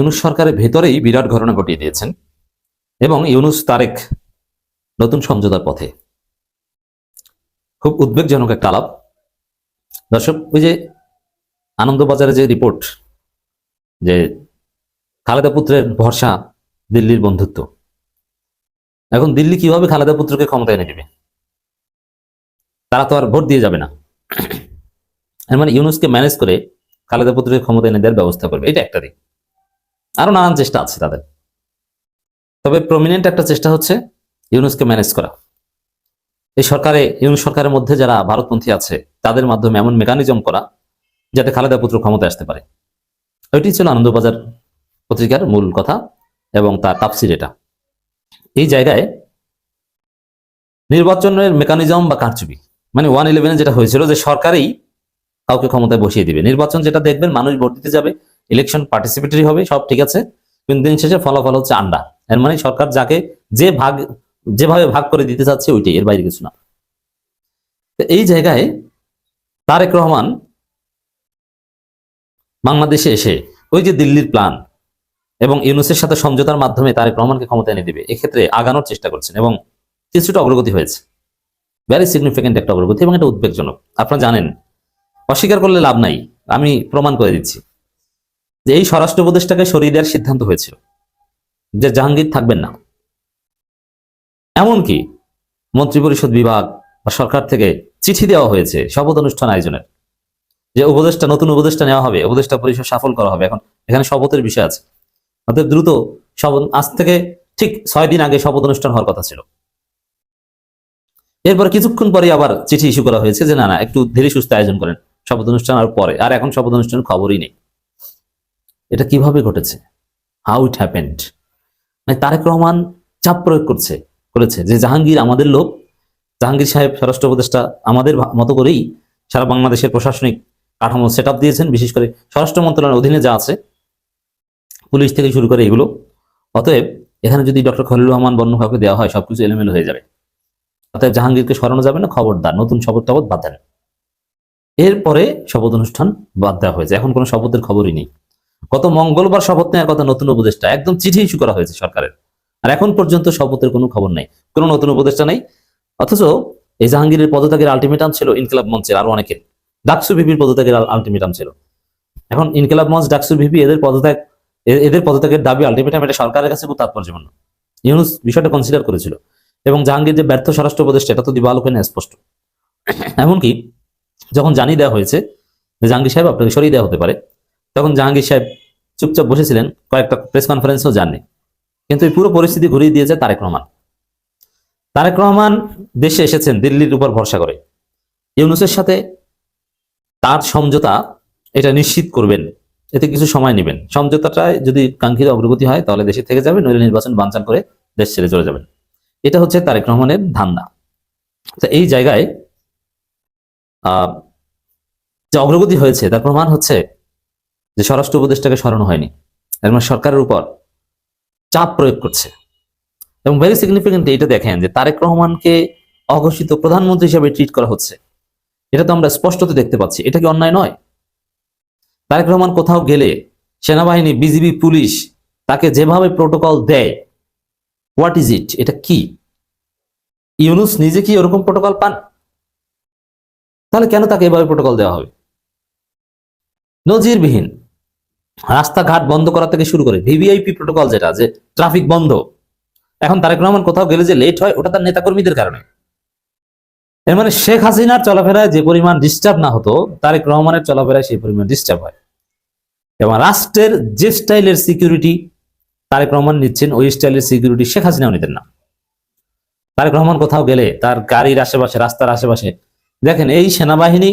ইউনূস সরকারের ভেতরেই বিরাট ঘটনা ঘটিয়ে দিয়েছেন এবং ইউনূস তারেক নতুন সমঝোতার পথে। খুব উদ্বেগজনক একটা আলাপ। দর্শক, ওই যে আনন্দবাজারে যে রিপোর্ট যে খালেদা পুত্রের ভরসা দিল্লির বন্ধুত্ব, এখন দিল্লি কিভাবে খালেদা পুত্রকে ক্ষমতায় এনে দিবে? তারা তো আর ভোট দিয়ে যাবে না, এর মানে ইউনূসকে ম্যানেজ করে খালেদা পুত্রকে ক্ষমতা এনে দেওয়ার ব্যবস্থা করবে, এটা একটা দিক। আরো নানান চেষ্টা আছে তাদের, তবে প্রমিনেন্ট একটা চেষ্টা হচ্ছে ইউনূসকে ম্যানেজ করা। এই সরকারে, ইউনূস সরকারের মধ্যে যারা ভারতপন্থী আছে তাদের মাধ্যমে এমন মেকানিজম করা যাতে খালেদা পুত্র ক্ষমতায় আসতে পারে। ওইটি ছিল আনন্দবাজার পত্রিকার মূল কথা এবং তার তাফসির এটা। এই জায়গায় নির্বাচনের মেকানিজম বা কারচুপি, মানে 111 যেটা হয়েছিল যে সরকারই কাউকে ক্ষমতায় বসিয়ে দিবে, নির্বাচন যেটা দেখবেন মানুষ ভোট দিতে যাবে, ইলেকশন পার্টিসিপেটরি হবে, সব ঠিক আছে, কিন্তু দিন শেষে ফলাফল হচ্ছে আন্ডা। এর মানে সরকার যাকে যেভাবে ভাগ করে দিতে চাচ্ছে ওইটাই, এর বাইরে কিছু না। এই জায়গায় তারেক রহমান বাংলাদেশে এসে ওই যে দিল্লির প্ল্যান এবং ইউনূসের সাথে সমঝোতার মাধ্যমে তারেক রহমানকে ক্ষমতা এনে দিবে, এক্ষেত্রে আগানোর চেষ্টা করছেন এবং কিছুটা অগ্রগতি হয়েছে, ভেরি সিগনিফিকেন্ট একটা অগ্রগতি এবং এটা উদ্বেগজনক। আপনারা জানেন, অস্বীকার করলে লাভ নাই, আমি প্রমাণ করে দিচ্ছি যে এই স্বরাষ্ট্র উপদেষ্টাকে সরিয়ে দেওয়ার সিদ্ধান্ত হয়েছিল যে জাহাঙ্গীর থাকবেন না। এমনকি মন্ত্রিপরিষদ বিভাগ বা সরকার থেকে চিঠি দেওয়া হয়েছে শপথ অনুষ্ঠান আয়োজনের, যে উপদেষ্টা, নতুন উপদেষ্টা নেওয়া হবে, উপদেষ্টা পরিষদ সফল করা হবে। এখন এখানে শপথের বিষয় আছে, অর্থাৎ দ্রুত শপথ, আজ থেকে ঠিক 6 দিন আগে শপথ অনুষ্ঠান হওয়ার কথা ছিল। এরপর কিছুক্ষণ পরে আবার চিঠি ইস্যু করা হয়েছে যে না না, একটু ধীরে সুস্থ আয়োজন করেন শপথ অনুষ্ঠান আর পরে, আর এখন শপথ অনুষ্ঠানের খবরই নেই। এটা কিভাবে ঘটেছে? How it happened? মানে তারেক রহমান চাপ প্রয়োগ করেছে যে জাহাঙ্গীর আমাদের লোক, জাহাঙ্গীর সাহেব স্বরাষ্ট্র উপদেষ্টা আমাদের মতো করেই সারা বাংলাদেশের প্রশাসনিক কাঠামো সেট আপ দিয়েছেন, বিশেষ করে স্বরাষ্ট্র মন্ত্রণালয়ের অধীনে যা আছে, পুলিশ থেকে শুরু করে এগুলো। অতএব এখানে যদি ডক্টর খলিলুর রহমান বন্য কাউকে দেওয়া হয় সবকিছু এলোমেলো হয়ে যাবে। অতএব জাহাঙ্গীরকে সরানো যাবে না, খবরদার, নতুন শপথ টপথ বাদ দেন। এরপরে শপথ অনুষ্ঠান বাদ দেওয়া হয়েছে, এখন কোনো শপথের খবরই নেই। গত মঙ্গলবার শপথ নেওয়ার কথা নতুন উপদেষ্টা, একদম চিঠি ইস্যু করা হয়েছে সরকারের, আর এখন পর্যন্ত শপথের কোনো খবর নেই, কোনো নতুন উপদেষ্টা নেই। অথচ এই জাহাঙ্গীরের পদত্যাগের আলটিমেটাম ছিল ইনকিলাব মঞ্চের আরো অনেকের, ডাকসু ভিপির পদত্যাগের আলটিমেটাম ছিল। এখন ইনকিলাব মঞ্চ, ডাকসু ভিপি এদের পদত্যাগের দাবি আলটিমেটাম, এটা সরকারের কাছে খুব তাৎপর্যপূর্ণ। ইউনূস বিষয়টা কনসিডার করেছিল এবং জাহাঙ্গীর যে ব্যর্থ স্বরাষ্ট্র উপদেষ্টা এটা তো দিবালোকে না স্পষ্ট। এমনকি যখন জানিয়ে দেওয়া হয়েছে যে জাহাঙ্গীর সাহেব আপনাকে সরিয়ে দেওয়া হতে পারে, তখন জাহাঙ্গীর সাহেব চুপচাপ বসেছিলেন, কয়েকটা প্রেস কনফারেন্সও যাননি। কিন্তু এই পুরো পরিস্থিতি ঘুরিয়ে দিয়েছে তারেক রহমান। তারেক রহমান দেশে এসেছেন দিল্লির উপর ভরসা করে, ইউনূসের সাথে তার সমঝোতা এটা নিশ্চিত করবেন, এতে কিছু সময় নেবেন। সমঝোতাটায় যদি কাঙ্ক্ষিত অগ্রগতি হয় তাহলে দেশে থেকে যাবেন, নইলে নির্বাচন বানচাল করে দেশ ছেড়ে চলে যাবেন। এটা হচ্ছে তারেক রহমানের ধান্দা। তো এই জায়গায় যে অগ্রগতি হয়েছে তার প্রমাণ হচ্ছে যে স্বরাষ্ট্র উপদেষ্টাকে সরানো হয়নি, এর মানে সরকারের উপর চাপ প্রয়োগ করছে। এবং ভেরি সিগনিফিকেন্ট এটা দেখেন যে তারেক রহমানকে অঘোষিত প্রধানমন্ত্রী হিসেবে ট্রিট করা হচ্ছে, এটা তো আমরা স্পষ্টত দেখতে পাচ্ছি। এটা কি অন্যায় নয়? তারেক রহমান কোথাও গেলে সেনাবাহিনী, বিজিবি, পুলিশ তাকে যেভাবে প্রোটোকল দেয়, হোয়াট ইজ ইট? এটা কি? ইউনূস নিজে কি ওরকম প্রোটোকল পান? তাহলে কেন তাকে এভাবে প্রোটোকল দেওয়া হবে? নজিরবিহীন। রাস্তাঘাট বন্ধ করা থেকে শুরু করে ভিভিআইপি প্রোটোকল, যেটা যে ট্রাফিক বন্ধ, এখন তারেক রহমান কোথাও গেলে যে লেট হয় ওটা তার নেতাকর্মীদের কারণে। এর মানে শেখ হাসিনার চলাফেরায় যে পরিমাণ ডিস্টার্ব না হতো, তারেক রহমানের চলাফেরায় সেই পরিমাণ ডিস্টার্ব হয়। এবং রাষ্ট্রের যে স্টাইলের সিকিউরিটি তারেক রহমান নিচ্ছেন, ওই স্টাইলের সিকিউরিটি শেখ হাসিনাও নিতেন না। তারেক রহমান কোথাও গেলে তার গাড়ির আশেপাশে, রাস্তার আশেপাশে দেখেন এই সেনাবাহিনী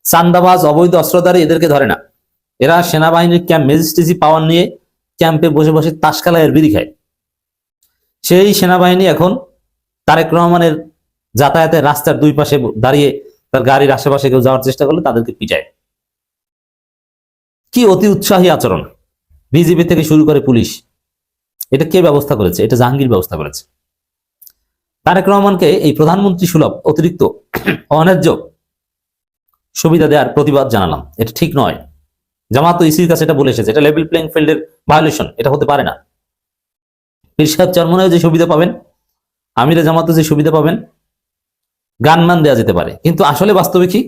চান্দাবাজ, অবৈধ অস্ত্রধারী এদেরকে ধরে না, এরা সেনাবাহিনীর ক্যাম্প, ম্যাজিস্ট্রেসি পাওয়ার নিয়ে ক্যাম্পে বসে বসে তাস খেলায় বিড়ি খায়। সেই সেনাবাহিনী এখন তারেক রহমানের যাতায়াতের রাস্তার দুই পাশে দাঁড়িয়ে তার গাড়ির আশেপাশে কেউ যাওয়ার চেষ্টা করলে তাদেরকে পিটায়। কি অতি উৎসাহী আচরণ! বিজিবি থেকে শুরু করে পুলিশ, এটা কে ব্যবস্থা করেছে? এটা জাহাঙ্গীর ব্যবস্থা করেছে। তারেক রহমানকে এই প্রধানমন্ত্রী সুলভ অতিরিক্ত অন্যায্য সুবিধা দেওয়ার প্রতিবাদ জানালাম, এটা ঠিক নয়। জামাত তো ইসির কাছে এটা বলে এসেছে, এটা লেভেল প্লেইং ফিল্ডের ভায়োলেশন, এটা হতে পারে না। পীর সাহেব চরমনায় যে সুবিধা পাবেন, আমিরে জামাতে যে সুবিধা পাবেন, গানমান দেওয়া যেতে পারে, কিন্তু আসলে বাস্তবে কি,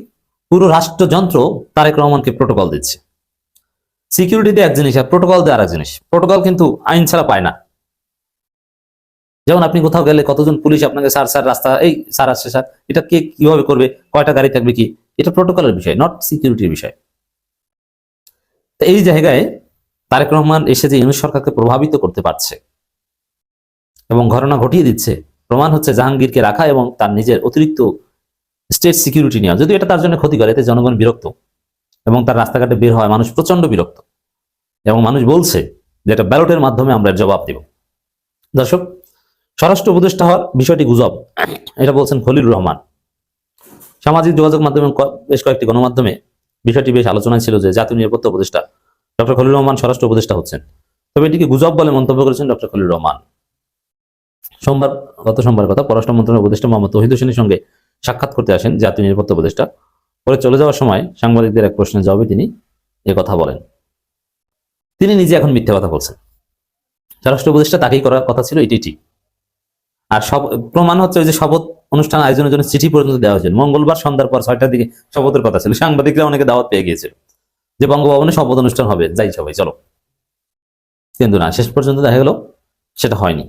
পুরো রাষ্ট্রযন্ত্র তারেক রহমানকে প্রোটোকল দিচ্ছে। সিকিউরিটিতে এক জিনিস আর প্রোটোকল দিয়ে আর এক জিনিস। প্রোটোকল কিন্তু আইন ছাড়া পায় না। যেমন আপনি কোথাও গেলে কতজন পুলিশ আপনাকে স্যার স্যার রাস্তা, এই স্যার আসছে স্যার, এটা কে কিভাবে করবে, কয়টা গাড়ি থাকবে, কি, এটা প্রোটোকলের বিষয়, নট সিকিউরিটির বিষয়। তো এই জায়গায় তারেক রহমান এসে যে ইউনূস সরকারকে প্রভাবিত করতে পারছে এবং ঘটনা ঘটিয়ে দিচ্ছে, প্রমাণ হচ্ছে জাহাঙ্গীরকে রাখা এবং তার নিজের অতিরিক্ত স্টেট সিকিউরিটি নেওয়া, যদিও এটা তার জন্য ক্ষতি করে, এতে জনগণ বিরক্ত এবং তার রাস্তাঘাটে বের হয় মানুষ প্রচন্ড বিরক্ত এবং মানুষ বলছে যে এটা ব্যালটের মাধ্যমে আমরা জবাব দেব। দর্শক, স্বরাষ্ট্র উপদেষ্টা হওয়ার বিষয়টি গুজব, এটা বলছেন খলিলুর রহমান। সামাজিক যোগাযোগ মাধ্যমে বেশ কয়েকটি গণমাধ্যমে বিষয়টি বেশ আলোচনায় ছিল যে জাতীয় নিরাপত্তা উপদেষ্টা ডক্টর খলিলুর রহমান স্বরাষ্ট্র উপদেষ্টা হচ্ছেন, তবে এটিকে গুজব বলে মন্তব্য করেছেন ডক্টর খলিলুর রহমান। গত সোমবার কথা, পররাষ্ট্র মন্ত্রণালয়ের উপদেষ্টা মোহাম্মদ তৌহিদ হোসেনের সঙ্গে সাক্ষাৎ করতে আসেন জাতীয় নিরাপত্তা উপদেষ্টা। পরে চলে যাওয়ার সময় সাংবাদিকদের এক প্রশ্নের জবাবে তিনি কথা বলেন। তিনি নিজে এখন মিথ্যা কথা বলছেন। স্বরাষ্ট্র উপদেষ্টা তাকেই করার কথা ছিল, এটি ঠিক। আর সব প্রমাণ হচ্ছে ওই যে শপথ অনুষ্ঠান আয়োজনের জন্য চিঠি পর্যন্ত দেওয়া হয়েছিল। মঙ্গলবার সন্ধ্যার পর 6টার দিকে শপথের কথা ছিল। সাংবাদিকরা অনেকে দাওয়াত পেয়ে গিয়েছিল যে বঙ্গভবনে শপথ অনুষ্ঠান হবে, যাই সবাই চলো, কিন্তু না, শেষ পর্যন্ত দেখা গেল সেটা হয়নি।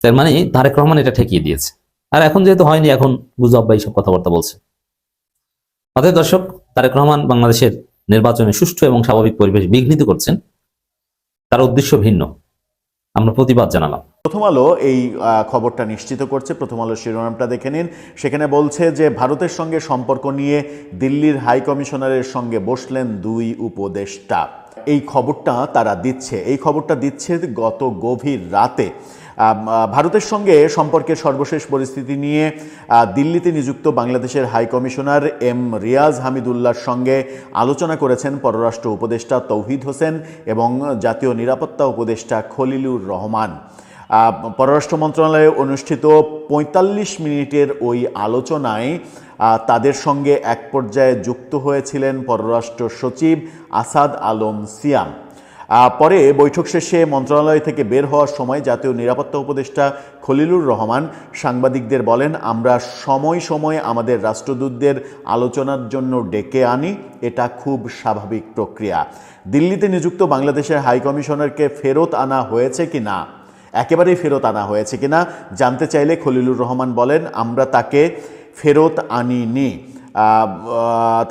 তার মানে তারেক রহমান এটা ঠেকিয়ে দিয়েছে। আর এখন যেহেতু হয়নি, এখন গুজব বা এইসব কথাবার্তা বলছে। অতএব দর্শক, তারেক রহমান বাংলাদেশের নির্বাচনে সুষ্ঠু এবং স্বাভাবিক পরিবেশ বিঘ্নিত করছেন, তার উদ্দেশ্য ভিন্ন। আমরা প্রতিবাদ জানালাম। প্রথম আলো এই খবরটা নিশ্চিত করছে। প্রথম আলো শিরোনামটা দেখে নিন। সেখানে বলছে যে ভারতের সঙ্গে সম্পর্ক নিয়ে দিল্লির হাই কমিশনারের সঙ্গে বসলেন দুই উপদেষ্টা। এই খবরটা তারা দিচ্ছে, এই খবরটা দিচ্ছে গত গভীর রাতে। ভারতের সঙ্গে সম্পর্কের সর্বশেষ পরিস্থিতি নিয়ে দিল্লিতে নিযুক্ত বাংলাদেশের হাই কমিশনার এম রিয়াজ হামিদুল্লাহর সঙ্গে আলোচনা করেছেন পররাষ্ট্র উপদেষ্টা তৌহিদ হোসেন এবং জাতীয় নিরাপত্তা উপদেষ্টা খলিলুর রহমান। পররাষ্ট্র মন্ত্রণালয়ে অনুষ্ঠিত ৪৫ মিনিটের ওই আলোচনায় তাদের সঙ্গে এক পর্যায়ে যুক্ত হয়েছিলেন পররাষ্ট্র সচিব আসাদ আলম সিয়াম। পরে বৈঠক শেষে মন্ত্রণালয় থেকে বের হওয়ার সময় জাতীয় নিরাপত্তা উপদেষ্টা খলিলুর রহমান সাংবাদিকদের বলেন, আমরা সময় সময় আমাদের রাষ্ট্রদূতদের আলোচনার জন্য ডেকে আনি, এটা খুব স্বাভাবিক প্রক্রিয়া। দিল্লিতে নিযুক্ত বাংলাদেশের হাই কমিশনারকে ফেরত আনা হয়েছে কিনা, একেবারেই ফেরত আনা হয়েছে কিনা জানতে চাইলে খলিলুর রহমান বলেন, আমরা তাকে ফেরত আনিনি।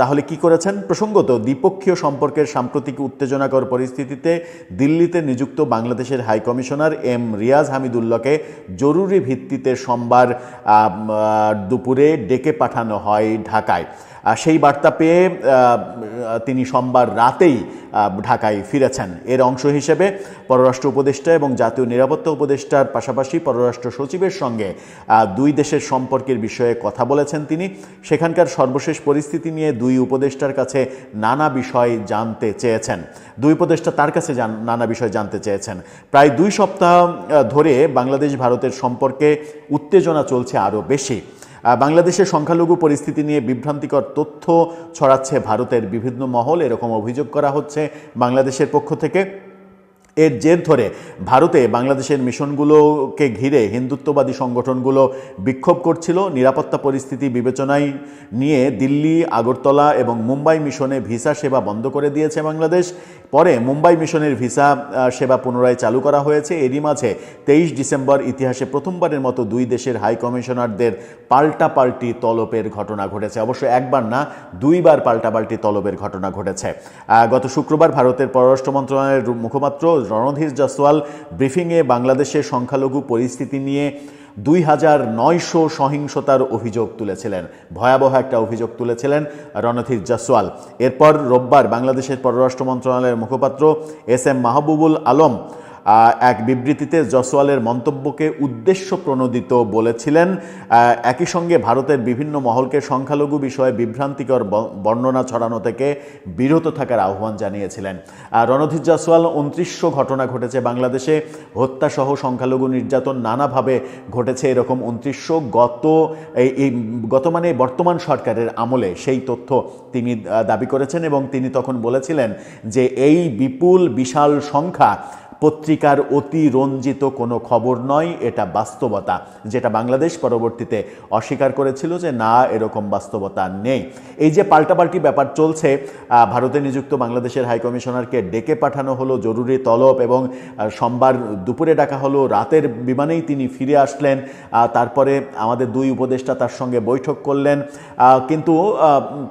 তাহলে কি করেছেন? প্রসঙ্গত, দ্বিপক্ষীয় সম্পর্কের সাম্প্রতিক উত্তেজনাকর পরিস্থিতিতে দিল্লিতে নিযুক্ত বাংলাদেশের হাই কমিশনার এম রিয়াজ হামিদুল্লাহকে জরুরি ভিত্তিতে সোমবার দুপুরে ডেকে পাঠানো হয় ঢাকায়। সেই বার্তা পেয়ে তিনি সোমবার রাতেই ঢাকায় ফিরেছেন। এর অংশ হিসেবে পররাষ্ট্র উপদেষ্টা এবং জাতীয় নিরাপত্তা উপদেষ্টার পাশাপাশি পররাষ্ট্র সচিবের সঙ্গে দুই দেশের সম্পর্কের বিষয়ে কথা বলেছেন তিনি। সেখানকার সর্বশেষ পরিস্থিতি নিয়ে দুই উপদেষ্টার কাছে নানা বিষয় জানতে চেয়েছেন। দুই উপদেষ্টা তার কাছে নানা বিষয় জানতে চেয়েছেন। প্রায় 2 সপ্তাহ ধরে বাংলাদেশ ভারতের সম্পর্কে উত্তেজনা চলছে আরও বেশি। বাংলাদেশের সংখ্যালঘু পরিস্থিতি নিয়ে বিভ্রান্তিকর তথ্য ছড়াচ্ছে ভারতের বিভিন্ন মহল, এরকম অভিযোগ করা হচ্ছে বাংলাদেশের পক্ষ থেকে। এর জের ধরে ভারতে বাংলাদেশের মিশনগুলোকে ঘিরে হিন্দুত্ববাদী সংগঠনগুলো বিক্ষোভ করছিল। নিরাপত্তা পরিস্থিতি বিবেচনায় নিয়ে দিল্লি, আগরতলা এবং মুম্বাই মিশনে ভিসা সেবা বন্ধ করে দিয়েছে বাংলাদেশ। পরে মুম্বাই মিশনের ভিসা সেবা পুনরায় চালু করা হয়েছে। এরই মাঝে 23 ডিসেম্বর ইতিহাসে প্রথমবারের মতো দুই দেশের হাই কমিশনারদের পাল্টাপাল্টি তলবের ঘটনা ঘটেছে। অবশ্য একবার না, 2বার পাল্টাপাল্টি তলবের ঘটনা ঘটেছে। গত শুক্রবার ভারতের পররাষ্ট্র মন্ত্রণালয়ের মুখপাত্র রণধীর জয়সওয়াল ব্রিফিংয়ে বাংলাদেশের সংখ্যালঘু পরিস্থিতি নিয়ে 2900 সহিংসতার অভিযোগ তুলেছিলেন। ভয়াবহ একটা অভিযোগ তুলেছিলেন রণধীর জয়সওয়াল। এরপর রোববার বাংলাদেশের পররাষ্ট্র মন্ত্রণালয়ের মুখপাত্র এস এম মাহবুবুল আলম এক বিবৃতিতে জসওয়ালের মন্তব্যকে উদ্দেশ্য প্রণোদিত বলেছিলেন। একই সঙ্গে ভারতের বিভিন্ন মহলকে সংখ্যালঘু বিষয়ে বিভ্রান্তিকর বর্ণনা ছড়ানো থেকে বিরত থাকার আহ্বান জানিয়েছিলেন। রণধীর জসওয়াল 2900 ঘটনা ঘটেছে বাংলাদেশে, হত্যাসহ সংখ্যালঘু নির্যাতন নানাভাবে ঘটেছে, এরকম 2900 গত মানে বর্তমান সরকারের আমলে সেই তথ্য তিনি দাবি করেছেন এবং তিনি তখন বলেছিলেন যে এই বিপুল বিশাল সংখ্যা পত্রিকার অতি রঞ্জিত কোনো খবর নয়, এটা বাস্তবতা, যেটা বাংলাদেশ পরবর্তীতে অস্বীকার করেছিল যে না, এরকম বাস্তবতা নেই। এই যে পাল্টাপাল্টি ব্যাপার চলছে, ভারতে নিযুক্ত বাংলাদেশের হাইকমিশনারকে ডেকে পাঠানো হলো জরুরি তলব এবং সোমবার দুপুরে ডাকা হলো, রাতের বিমানেই তিনি ফিরে আসলেন। তারপরে আমাদের দুই উপদেষ্টা তার সঙ্গে বৈঠক করলেন, কিন্তু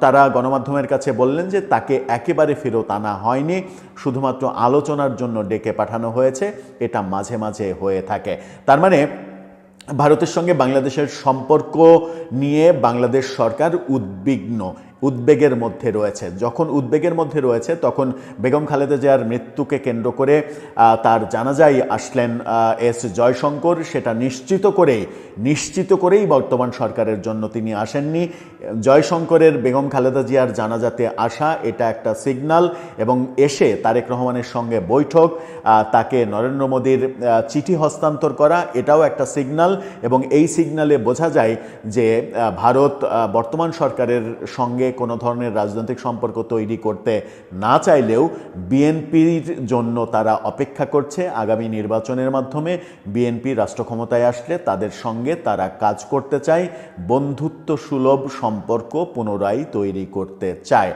তারা গণমাধ্যমের কাছে বললেন যে তাকে একেবারে ফেরত আনা হয়নি, শুধুমাত্র আলোচনার জন্য ডেকে পাঠানো হয়েছে। এটা মাঝে মাঝে হয়ে থাকে। তার মানে ভারতের সঙ্গে বাংলাদেশের সম্পর্ক নিয়ে বাংলাদেশ সরকার উদ্বেগের মধ্যে রয়েছে। যখন উদ্বেগের মধ্যে রয়েছে তখন বেগম খালেদা জিয়ার মৃত্যুকে কেন্দ্র করে তার জানাজায় আসলেন এস জয়শঙ্কর। সেটা নিশ্চিত করেই বর্তমান সরকারের জন্য তিনি আসেননি। জয়শঙ্করের বেগম খালেদা জিয়ার জানাজাতে আসা এটা একটা সিগন্যাল, এবং এসে তারেক রহমানের সঙ্গে বৈঠক, তাকে নরেন্দ্র মোদীর চিঠি হস্তান্তর করা, এটাও একটা সিগন্যাল। এবং এই সিগন্যালে বোঝা যায় যে ভারত বর্তমান সরকারের সঙ্গে কোনো ধরনের রাজনৈতিক সম্পর্ক তৈরি করতে না চাইলেও বিএনপির জন্য তারা অপেক্ষা করছে। আগামী নির্বাচনের মাধ্যমে বিএনপি রাষ্ট্র ক্ষমতায় আসলে তাদের সঙ্গে তারা কাজ করতে চায়, বন্ধুত্ব সুলভ সম্পর্ক পুনরায় তৈরি করতে চায়।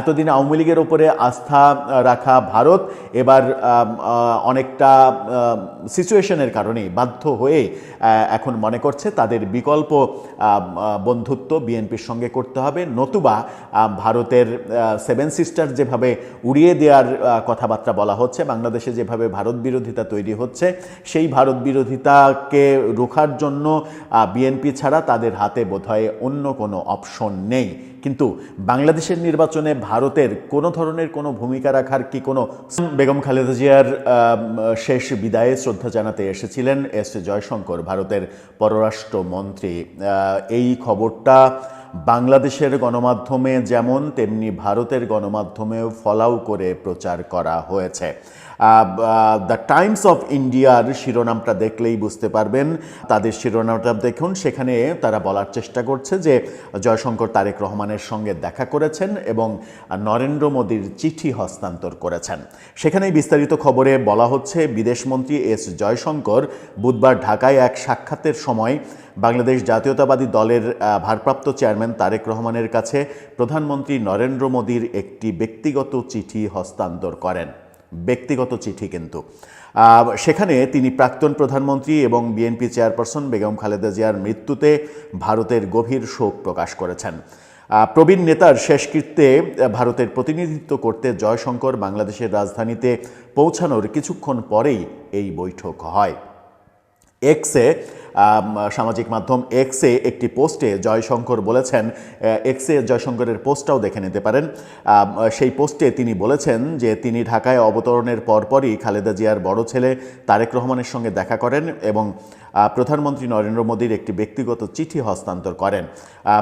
এতদিন আওয়ামী লীগের ওপরে আস্থা রাখা ভারত এবার অনেকটা সিচুয়েশনের কারণে বাধ্য হয়ে এখন মনে করছে তাদের বিকল্প বন্ধুত্ব বিএনপির সঙ্গে করতে হবে, নতুবা ভারতের সেভেন সিস্টার যেভাবে উড়িয়ে দেওয়ার কথাবার্তা বলা হচ্ছে, বাংলাদেশে যেভাবে ভারত বিরোধিতা তৈরি হচ্ছে, সেই ভারত বিরোধিতাকে রোখার জন্য বিএনপি ছাড়া তাদের হাতে বোধহয় অন্য কোনো অপশন নেই। কিন্তু বাংলাদেশের নির্বাচনে ভারতের কোনো ধরনের কোনো ভূমিকা রাখার কি কোনো? বেগম খালেদা জিয়ার শেষ বিদায়ে শ্রদ্ধা জানাতে এসেছিলেন এস জয়শঙ্কর, ভারতের পররাষ্ট্রমন্ত্রী। এই খবরটা বাংলাদেশের গণমাধ্যমে যেমন তেমনি ভারতের গণমাধ্যমেও ফলাও করে প্রচার করা হয়েছে। দ্য টাইমস অফ ইন্ডিয়ার শিরোনামটা দেখলেই বুঝতে পারবেন। তাদের শিরোনামটা দেখুন, সেখানে তারা বলার চেষ্টা করছে যে জয়শঙ্কর তারেক রহমানের সঙ্গে দেখা করেছেন এবং নরেন্দ্র মোদীর চিঠি হস্তান্তর করেছেন। সেখানেই বিস্তারিত খবরে বলা হচ্ছে, বিদেশমন্ত্রী এস জয়শঙ্কর বুধবার ঢাকায় এক সাক্ষাতের সময় বাংলাদেশ জাতীয়তাবাদী দলের ভারপ্রাপ্ত চেয়ারম্যান তারেক রহমানের কাছে প্রধানমন্ত্রী নরেন্দ্র মোদীর একটি ব্যক্তিগত চিঠি হস্তান্তর করেন। ব্যক্তিগত চিঠি কিন্তু সেখানে তিনি প্রাক্তন প্রধানমন্ত্রী এবং বিএনপি চেয়ারপারসন বেগম খালেদা জিয়ার মৃত্যুতে ভারতের গভীর শোক প্রকাশ করেছেন। প্রবীণ নেতার শেষকৃত্যে ভারতের প্রতিনিধিত্ব করতে জয়শঙ্কর বাংলাদেশের রাজধানীতে পৌঁছানোর কিছুক্ষণ পরেই এই বৈঠক হয়। এক্সে, সামাজিক মাধ্যম এক্সে একটি পোস্টে জয়শঙ্কর বলেছেন, এক্সে জয়শঙ্করের পোস্টটাও দেখে নিতে পারেন। সেই পোস্টে তিনি বলেছেন যে তিনি ঢাকায় অবতরণের পরপরই খালেদা জিয়ার বড় ছেলে তারেক রহমানের সঙ্গে দেখা করেন এবং প্রধানমন্ত্রী নরেন্দ্র মোদীর একটি ব্যক্তিগত চিঠি হস্তান্তর করেন।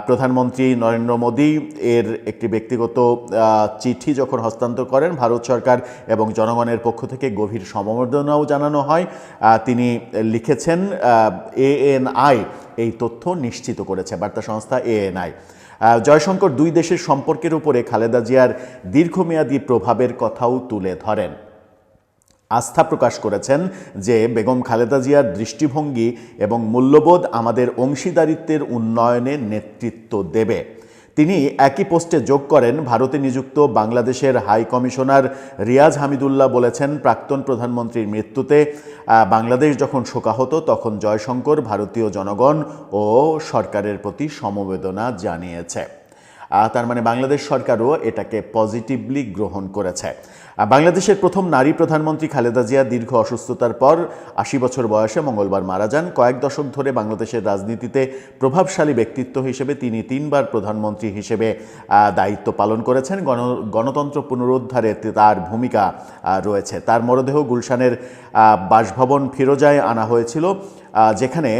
প্রধানমন্ত্রী নরেন্দ্র মোদী এর একটি ব্যক্তিগত চিঠি যখন হস্তান্তর করেন, ভারত সরকার এবং জনগণের পক্ষ থেকে গভীর সমবেদনাও জানানো হয়। তিনি লিখেছেন, ANI এই তথ্য নিশ্চিত করেছে, বার্তা সংস্থা ANI। জয়শঙ্কর দুই দেশের সম্পর্কের উপরে খালেদা জিয়ার দীর্ঘমেয়াদী প্রভাবের কথাও তুলে ধরেন। আস্থা প্রকাশ করেছেন যে বেগম খালেদা জিয়ার দৃষ্টিভঙ্গি এবং মূল্যবোধ আমাদের অংশীদারিত্বের উন্নয়নে নেতৃত্ব দেবে। তিনি একই পোস্টে যোগ করেন, ভারতে নিযুক্ত বাংলাদেশের হাই কমিশনার রিয়াজ হামিদুল্লাহ বলেছেন, প্রাক্তন প্রধানমন্ত্রীর মৃত্যুতে বাংলাদেশ যখন শোকাহত তখন জয়শঙ্কর ভারতীয় জনগণ ও সরকারের প্রতি সমবেদনা জানিয়েছে। তার মানে বাংলাদেশ সরকারও এটাকে পজিটিভলি গ্রহণ করেছে। বাংলাদেশের প্রথম নারী প্রধানমন্ত্রী খালেদা জিয়া দীর্ঘ অসুস্থতার পর ৮০ বছর বয়সে মঙ্গলবার মারা যান। কয়েক দশক ধরে বাংলাদেশের রাজনীতিতে প্রভাবশালী ব্যক্তিত্ব হিসেবে তিনি ৩বার প্রধানমন্ত্রী হিসেবে দায়িত্ব পালন করেছেন। গণতন্ত্র পুনরুদ্ধারে তার ভূমিকা রয়েছে। তার মরদেহ গুলশানের বাসভবন ফিরোজায় আনা হয়েছিল, যেখানে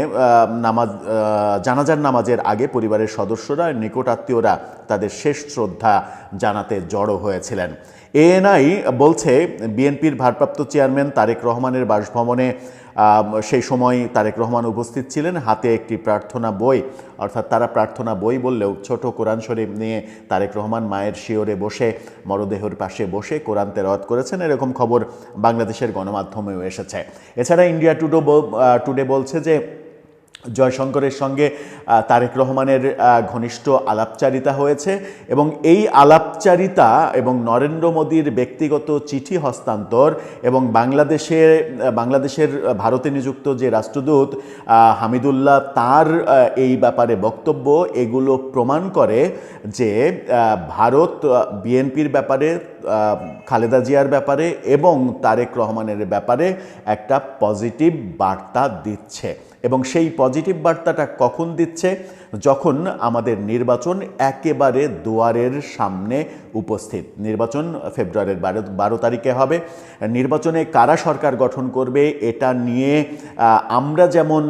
জানাজার নামাজের আগে পরিবারের সদস্যরা নিকট আত্মীয়রা তাদের শেষ শ্রদ্ধা জানাতে জড়ো হয়েছিলেন। এএনআই বলছে বিএনপির ভারপ্রাপ্ত চেয়ারম্যান তারেক রহমানের বাসভবনে সেই সময় তারেক রহমান উপস্থিত ছিলেন। হাতে একটি প্রার্থনা বই, অর্থাৎ তারা প্রার্থনা বই বললেও ছোট কোরআন শরীফ নিয়ে তারেক রহমান মায়ের শিয়রে বসে মরদেহের পাশে বসে কোরআন তেলাওয়াত করেছেন, এরকম খবর বাংলাদেশের গণমাধ্যমেও এসেছে। এছাড়া ইন্ডিয়া টুডে বলছে যে জয়শঙ্করের সঙ্গে তারেক রহমানের ঘনিষ্ঠ আলাপচারিতা হয়েছে এবং এই আলাপচারিতা এবং নরেন্দ্র মোদীর ব্যক্তিগত চিঠি হস্তান্তর এবং বাংলাদেশের ভারতে নিযুক্ত যে রাষ্ট্রদূত হামিদুল্লাহ তার এই ব্যাপারে বক্তব্য, এগুলো প্রমাণ করে যে ভারত বিএনপির ব্যাপারে, খালেদা জিয়ার ব্যাপারে এবং তারেক রহমানের ব্যাপারে একটা পজিটিভ বার্তা দিচ্ছে। এবং সেই পজিটিভ বার্তাটা কখন দিচ্ছে? যখন আমাদের নির্বাচন একেবারে দুয়ারের সামনে উপস্থিত। নির্বাচন ফেব্রুয়ারির 12 তারিখে হবে। নির্বাচনে কারা সরকার গঠন করবে এটা নিয়ে আমরা যেমন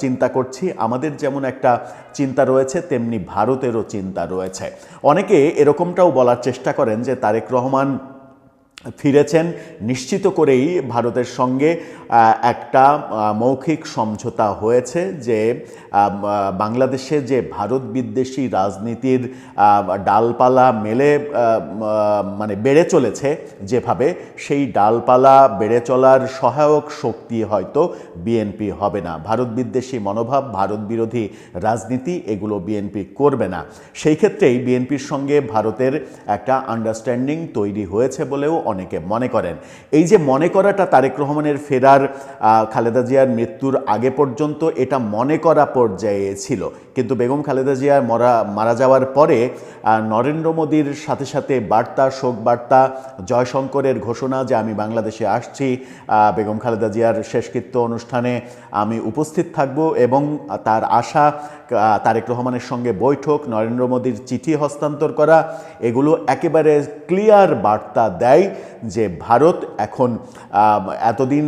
চিন্তা করছি, আমাদের যেমন একটা চিন্তা রয়েছে, তেমনি ভারতেরও চিন্তা রয়েছে। অনেকে এরকমটাও বলার চেষ্টা করেন যে তারেক রহমান ফিরেছেন নিশ্চিত করেই ভারতের সঙ্গে একটা মৌখিক সমঝোতা হয়েছে যে বাংলাদেশে যে ভারত বিদ্বেষী রাজনীতির ডালপালা মেলে মানে বেড়ে চলেছে যেভাবে, সেই ডালপালা বেড়ে চলার সহায়ক শক্তি হয়তো বিএনপি হবে না। ভারত বিদ্বেষী মনোভাব, ভারত বিরোধী রাজনীতি এগুলো বিএনপি করবে না। সেই ক্ষেত্রেই বিএনপির সঙ্গে ভারতের একটা আন্ডারস্ট্যান্ডিং তৈরি হয়েছে বলেও অনেকে মনে করেন। এই যে মনে করাটা তারেক রহমানের ফেরার খালেদা জিয়ার মৃত্যুর আগে পর্যন্ত এটা মনে করা পর্যায়ে ছিল, কিন্তু বেগম খালেদা জিয়ার মারা যাওয়ার পরে নরেন্দ্র মোদীর সাথে সাথে বার্তা, শোক বার্তা, জয়শঙ্করের ঘোষণা যে আমি বাংলাদেশে আসছি, বেগম খালেদা জিয়ার শেষকৃত্য অনুষ্ঠানে আমি উপস্থিত থাকব এবং তার আশা, তারেক রহমানের সঙ্গে বৈঠক, নরেন্দ্র মোদীর চিঠি হস্তান্তর করা, এগুলো একেবারে ক্লিয়ার বার্তা দেয় যে ভারত এখন এতদিন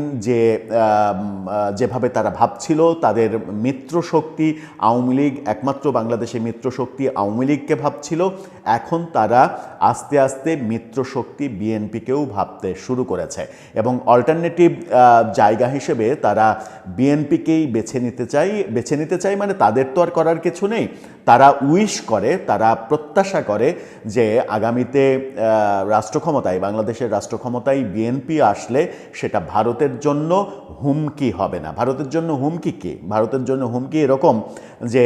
যেভাবে তারা ভাবছিল তাদের মিত্রশক্তি আওয়ামী লীগ, একমাত্র বাংলাদেশে মিত্রশক্তি আওয়ামী লীগকে ভাবছিল, এখন তারা আস্তে আস্তে মিত্রশক্তি বিএনপিকেও ভাবতে শুরু করেছে এবং অল্টারনেটিভ জায়গা হিসেবে তারা বিএনপিকেই বেছে নিতে চায়। মানে তাদের তো আর করার কিছু নেই, তারা উইশ করে, তারা প্রত্যাশা করে যে আগামীতে রাষ্ট্রক্ষমতায়, বাংলাদেশের রাষ্ট্রক্ষমতায় বিএনপি আসলে সেটা ভারতের জন্য হুমকি হবে না। ভারতের জন্য হুমকি কি? ভারতের জন্য হুমকি এরকম যে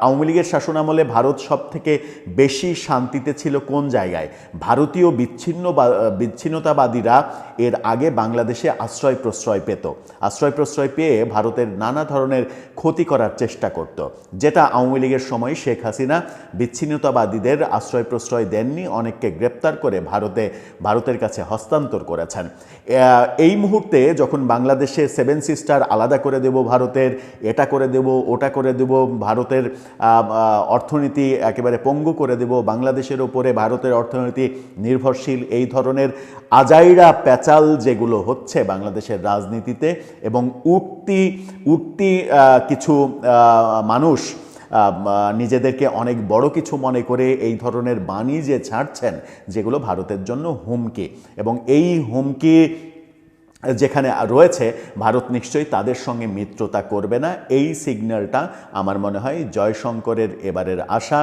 আওয়ামী লীগের শাসনামলে ভারত সব থেকে বেশি শান্তিতে ছিল কোন জায়গায়? ভারতীয় বিচ্ছিন্নতাবাদীরা এর আগে বাংলাদেশে আশ্রয় প্রশ্রয় পেয়ে ভারতের নানা ধরনের ক্ষতি করার চেষ্টা করত, যেটা আওয়ামী লীগের সময় শেখ হাসিনা বিচ্ছিন্নতাবাদীদের আশ্রয় প্রশ্রয় দেননি, অনেককে গ্রেপ্তার করে ভারতের কাছে হস্তান্তর করেছেন। এই মুহূর্তে যখন বাংলাদেশে 7 সিস্টার আলাদা করে দেব ভারতের, এটা করে দেব, ওটা করে দেব, ভারতের অর্থনীতি একেবারে পঙ্গু করে দেব, বাংলাদেশের ওপরে ভারতের অর্থনীতি নির্ভরশীল, এই ধরনের আজাইরা প্যাচাল যেগুলো হচ্ছে বাংলাদেশের রাজনীতিতে, এবং উঠতি কিছু মানুষ নিজেদেরকে অনেক বড় কিছু মনে করে এই ধরনের বাণী যে ছাড়ছেন, যেগুলো ভারতের জন্য হুমকি, এবং এই হুমকি যেখানে রয়েছে ভারত নিশ্চয়ই তাদের সঙ্গে মিত্রতা করবে না। এই সিগন্যালটা আমার মনে হয় জয়শঙ্করের এবারের আশা,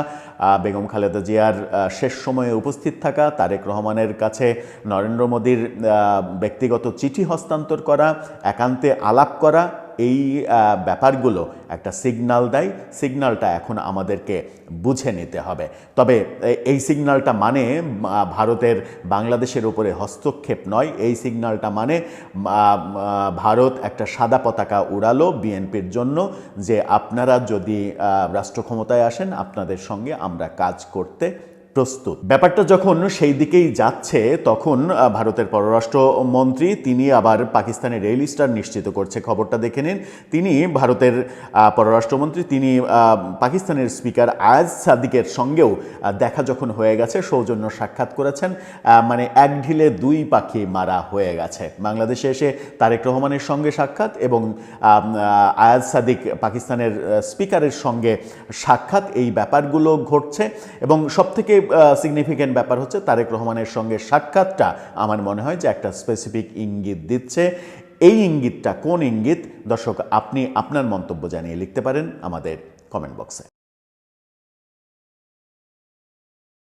বেগম খালেদা জিয়ার শেষ সময়ে উপস্থিত থাকা, তারেক রহমানের কাছে নরেন্দ্র মোদীর ব্যক্তিগত চিঠি হস্তান্তর করা, একান্তে আলাপ করা, এই ব্যাপারগুলো একটা সিগন্যাল দেয়। সিগন্যালটা এখন আমাদেরকে বুঝে নিতে হবে। তবে এই সিগন্যালটা মানে ভারতের বাংলাদেশের উপরে হস্তক্ষেপ নয়। এই সিগন্যালটা মানে ভারত একটা সাদা পতাকা উড়ালো বিএনপির জন্য, যে আপনারা যদি রাষ্ট্র ক্ষমতায় আসেন আপনাদের সঙ্গে আমরা কাজ করতে প্রস্তুত। ব্যাপারটা যখন সেই দিকেই যাচ্ছে তখন ভারতের পররাষ্ট্রমন্ত্রী তিনি আবার পাকিস্তানের রেল স্টার নিশ্চিত করছে, খবরটা দেখে নিন। তিনি ভারতের পররাষ্ট্রমন্ত্রী তিনি পাকিস্তানের স্পিকার আয়াজ সাদিকের সঙ্গেও দেখা যখন হয়ে গেছে, সৌজন্য সাক্ষাৎ করেছেন, মানে এক ঢিলে দুই পাখি মারা হয়ে গেছে। বাংলাদেশে এসে তারেক রহমানের সঙ্গে সাক্ষাৎ এবং আয়াজ সাদিক পাকিস্তানের স্পিকারের সঙ্গে সাক্ষাৎ, এই ব্যাপারগুলো ঘটছে। এবং সবথেকে সিগনিফিক্যান্ট ব্যাপার হচ্ছে তারেক রহমানের সঙ্গে সাক্ষাৎটা আমার মনে হয় যে একটা স্পেসিফিক ইঙ্গিত দিচ্ছে। এই ইঙ্গিতটা কোন ইঙ্গিত, দর্শক আপনি আপনার মন্তব্য জানিয়ে লিখতে পারেন আমাদের কমেন্ট বক্সে।